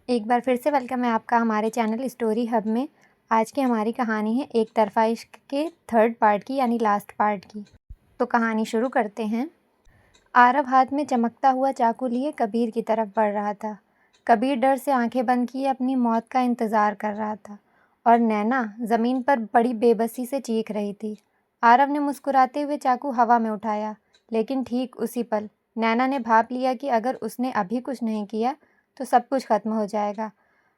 एक बार फिर से वेलकम है आपका हमारे चैनल स्टोरी हब में। आज की हमारी कहानी है एक तरफ़ा इश्क के थर्ड पार्ट की यानी लास्ट पार्ट की। तो कहानी शुरू करते हैं। आरव हाथ में चमकता हुआ चाकू लिए कबीर की तरफ बढ़ रहा था। कबीर डर से आंखें बंद किए अपनी मौत का इंतज़ार कर रहा था और नैना ज़मीन पर बड़ी बेबसी से चीख रही थी। आरव ने मुस्कुराते हुए चाकू हवा में उठाया, लेकिन ठीक उसी पल नैना ने भाप लिया कि अगर उसने अभी कुछ नहीं किया तो सब कुछ खत्म हो जाएगा।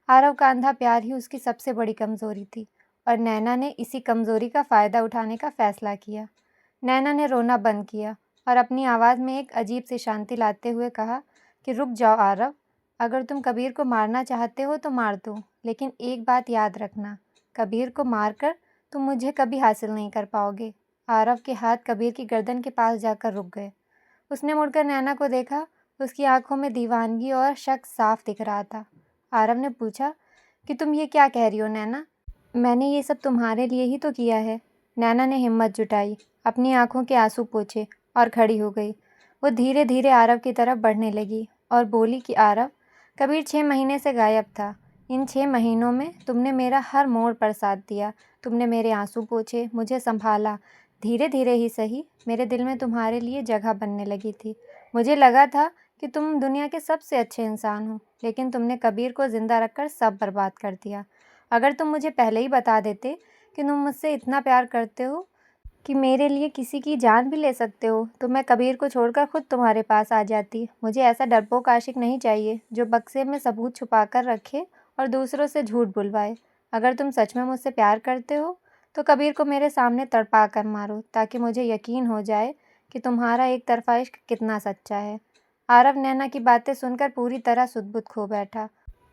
आरव का अंधा प्यार ही उसकी सबसे बड़ी कमज़ोरी थी और नैना ने इसी कमज़ोरी का फ़ायदा उठाने का फ़ैसला किया। नैना ने रोना बंद किया और अपनी आवाज़ में एक अजीब सी शांति लाते हुए कहा कि रुक जाओ आरव, अगर तुम कबीर को मारना चाहते हो तो मार दो, लेकिन एक बात याद रखना, कबीर को मारकर तुम मुझे कभी हासिल नहीं कर पाओगे। आरव के हाथ कबीर की गर्दन के पास जाकर रुक गए। उसने मुड़कर नैना को देखा। उसकी आंखों में दीवानगी और शक साफ दिख रहा था। आरव ने पूछा कि तुम ये क्या कह रही हो नैना? मैंने ये सब तुम्हारे लिए ही तो किया है। नैना ने हिम्मत जुटाई, अपनी आंखों के आंसू पोंछे और खड़ी हो गई। वो धीरे धीरे आरव की तरफ बढ़ने लगी और बोली कि आरव, कबीर 6 महीने से गायब था। इन 6 महीनों में तुमने मेरा हर मोड़ पर साथ दिया। तुमने मेरे आंसू पोंछे, मुझे संभाला। धीरे धीरे ही सही, मेरे दिल में तुम्हारे लिए जगह बनने लगी थी। मुझे लगा था कि तुम दुनिया के सबसे अच्छे इंसान हो, लेकिन तुमने कबीर को ज़िंदा रखकर सब बर्बाद कर दिया। अगर तुम मुझे पहले ही बता देते कि तुम मुझसे इतना प्यार करते हो कि मेरे लिए किसी की जान भी ले सकते हो, तो मैं कबीर को छोड़कर खुद तुम्हारे पास आ जाती। मुझे ऐसा डरपोक आशिक नहीं चाहिए जो बक्से में सबूत छुपा कर रखे और दूसरों से झूठ बुलवाए। अगर तुम सच में मुझसे प्यार करते हो तो कबीर को मेरे सामने तड़पा कर मारो, ताकि मुझे यकीन हो जाए कि तुम्हारा एक तरफ़ा इश्क कितना सच्चा है। आरव नैना की बातें सुनकर पूरी तरह सुध-बुध खो बैठा।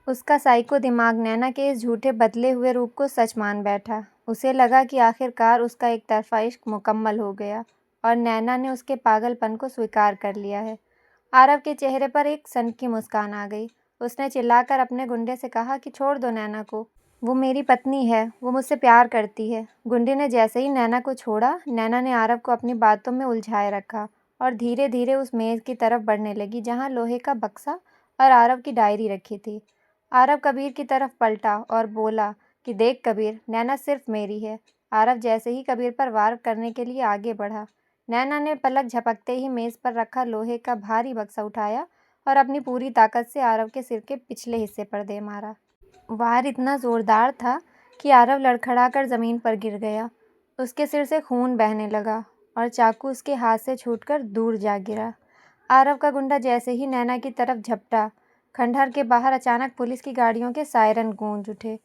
उसका साइको दिमाग नैना के इस झूठे बदले हुए रूप को सच मान बैठा। उसे लगा कि आखिरकार उसका एक तरफ़ा इश्क मुकम्मल हो गया और नैना ने उसके पागलपन को स्वीकार कर लिया है। आरव के चेहरे पर एक सनकी मुस्कान आ गई। उसने चिल्लाकर अपने गुंडे से कहा कि छोड़ दो नैना को, वो मेरी पत्नी है, वो मुझसे प्यार करती है। गुंडे ने जैसे ही नैना को छोड़ा, नैना ने आरव को अपनी बातों में उलझाए रखा और धीरे धीरे उस मेज़ की तरफ बढ़ने लगी जहाँ लोहे का बक्सा और आरव की डायरी रखी थी। आरव कबीर की तरफ पलटा और बोला कि देख कबीर, नैना सिर्फ मेरी है। आरव जैसे ही कबीर पर वार करने के लिए आगे बढ़ा, नैना ने पलक झपकते ही मेज़ पर रखा लोहे का भारी बक्सा उठाया और अपनी पूरी ताकत से आरव के सिर के पिछले हिस्से पर दे मारा। वार इतना ज़ोरदार था कि आरव लड़खड़ाकर ज़मीन पर गिर गया। उसके सिर से खून बहने लगा और चाकू उसके हाथ से छूटकर दूर जा गिरा। आरव का गुंडा जैसे ही नैना की तरफ झपटा, खंडहर के बाहर अचानक पुलिस की गाड़ियों के सायरन गूंज उठे।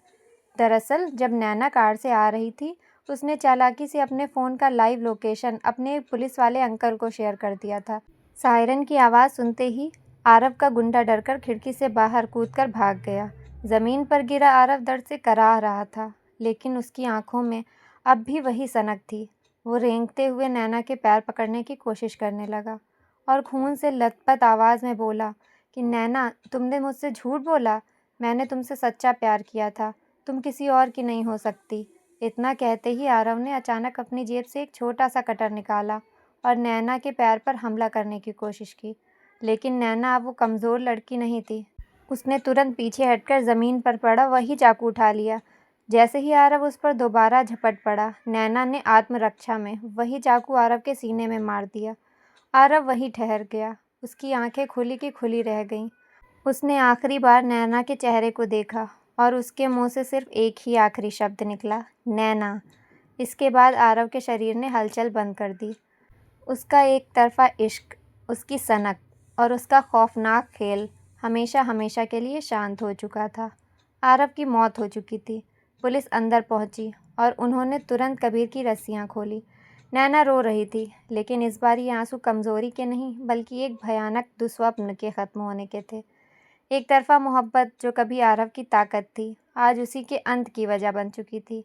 दरअसल जब नैना कार से आ रही थी, उसने चालाकी से अपने फ़ोन का लाइव लोकेशन अपने पुलिस वाले अंकल को शेयर कर दिया था। सायरन की आवाज़ सुनते ही आरव का गुंडा डरकर खिड़की से बाहर कूदकर भाग गया। ज़मीन पर गिरा आरव दर्द से कराह रहा था, लेकिन उसकी आंखों में अब भी वही सनक थी। वो रेंगते हुए नैना के पैर पकड़ने की कोशिश करने लगा और खून से लथपथ आवाज़ में बोला कि नैना, तुमने मुझसे झूठ बोला। मैंने तुमसे सच्चा प्यार किया था। तुम किसी और की नहीं हो सकती। इतना कहते ही आरव ने अचानक अपनी जेब से एक छोटा सा कटर निकाला और नैना के पैर पर हमला करने की कोशिश की, लेकिन नैना अब वो कमज़ोर लड़की नहीं थी। उसने तुरंत पीछे हटकर ज़मीन पर पड़ा वही चाकू उठा लिया। जैसे ही आरव उस पर दोबारा झपट पड़ा, नैना ने आत्मरक्षा में वही चाकू आरव के सीने में मार दिया। आरव वहीं ठहर गया। उसकी आंखें खुली की खुली रह गईं। उसने आखिरी बार नैना के चेहरे को देखा और उसके मुंह से सिर्फ एक ही आखिरी शब्द निकला, नैना। इसके बाद आरव के शरीर ने हलचल बंद कर दी। उसका एक तरफ़ा इश्क, उसकी सनक और उसका खौफनाक खेल हमेशा हमेशा के लिए शांत हो चुका था। आरव की मौत हो चुकी थी। पुलिस अंदर पहुंची और उन्होंने तुरंत कबीर की रस्सियां खोली। नैना रो रही थी, लेकिन इस बार ये आंसू कमज़ोरी के नहीं बल्कि एक भयानक दुस्वप्न के ख़त्म होने के थे। एक तरफ़ा मोहब्बत जो कभी आरव की ताकत थी, आज उसी के अंत की वजह बन चुकी थी।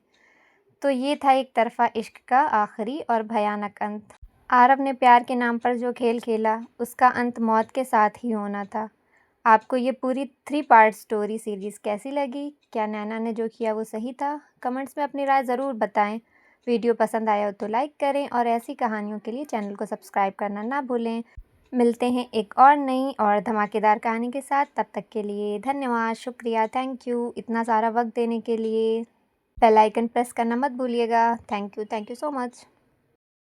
तो ये था एक तरफ़ा इश्क का आखिरी और भयानक अंत। आरव ने प्यार के नाम पर जो खेल खेला, उसका अंत मौत के साथ ही होना था। आपको ये पूरी 3 पार्ट स्टोरी सीरीज़ कैसी लगी? क्या नैना ने जो किया वो सही था? कमेंट्स में अपनी राय ज़रूर बताएं। वीडियो पसंद आया हो तो लाइक करें और ऐसी कहानियों के लिए चैनल को सब्सक्राइब करना ना भूलें। मिलते हैं एक और नई और धमाकेदार कहानी के साथ। तब तक के लिए धन्यवाद, शुक्रिया, थैंक यू इतना सारा वक्त देने के लिए। बेल आइकन प्रेस करना मत भूलिएगा। Thank you so much.